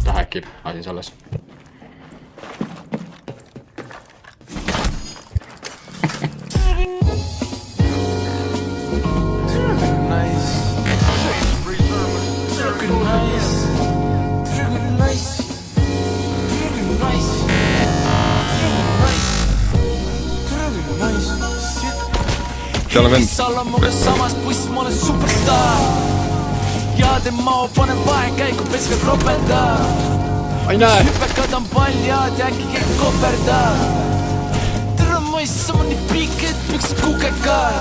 Ta häkib, lasin selles. Seal on vend. Alla mulle samas buss, ma olen superstar. Ja tema panen vahekäigu, peske ropenda. Ai näe! Hüpekad on paljad ja äkki keegi koperdab. Tere mõissa, ma nii pikk, et püksid kukekad.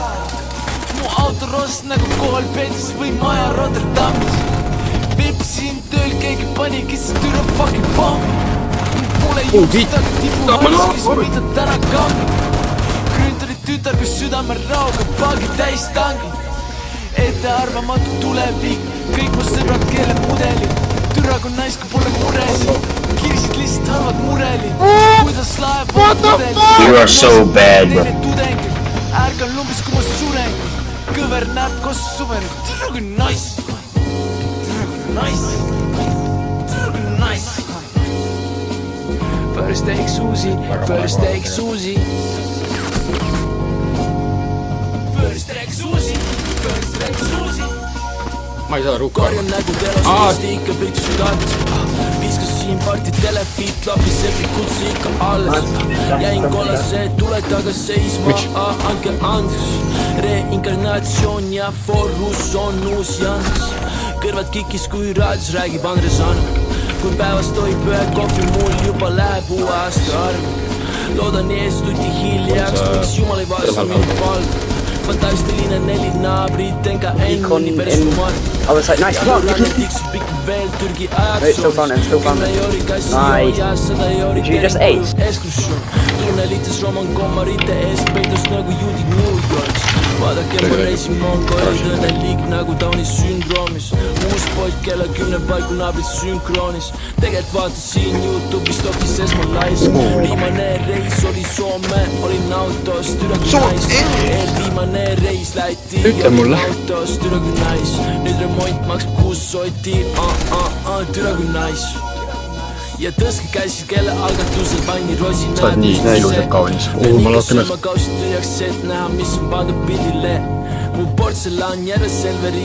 Mu auto rost nagu kohal Peetris või maja Rotterdamis. Pepsin tööl, keegi pani kisse türa fucking pomm. Mulle just aga tipu halskis, mida täna kammi. Grüntali tütar, kus südame rauga paagi täis tangi. Ettearvamatu tulevik, kõik mu sõbrad keele mudelid. Türa kui naiska pole muresid, kirsid lihtsalt halvad murelid. Kuidas laev on mudelid. You are so bad, bro. Ärkan lumbis kui ma suren, kõver näeb koos suvel. Türa kui nice. Türa kui nice. Türa kui nice. First take Susi, first take Susi. First track Susi, first track Susi. Ma ei saa rukka. Korjan nägu telost, ikka püks südant. Viskas siin parti telefiit, lapis epikud ikka alles. Jäin kollase tule taga seisma, andke andeks. Reinkarnatsioon ja forrus on uus jans. Kõrvad kikis kui raadios räägib Andres Anna. Kui päevas toib ühe kohvi, mul juba läheb uue aasta arv. Loodan ees tuti hiljaks, miks jumal ei vastu mind palga. Fantastiline neli naabrid, enka ennuni päris kumar. I was like, nice block. No, it's still fun, it's still fun. Nice. Did you just ace? Tunne liites roman kommarite ees peitus nagu juudid New Yorks. Vaadake ma reisin Mongolis, õnnelik nagu Downi sündroomis. Uus poid kella 10 paiku naabrid sünkroonis. Tegelt vaatas siin YouTube'ist ofis esmalais. Viimane reis oli Soome, olin autos, türa kui nice. Viimane reis Läti, olin autos, türa kui nice. Nüüd remont maksab 6 sotti, türa kui nice. Ja tõske käisid kelle algatusel vanni rosinad. Sa oled nii ilusad kaunis. Ma lootan ennast. Kausid tühjaks, et näha, mis on pandud pildile. Mu portselaan järve Selveri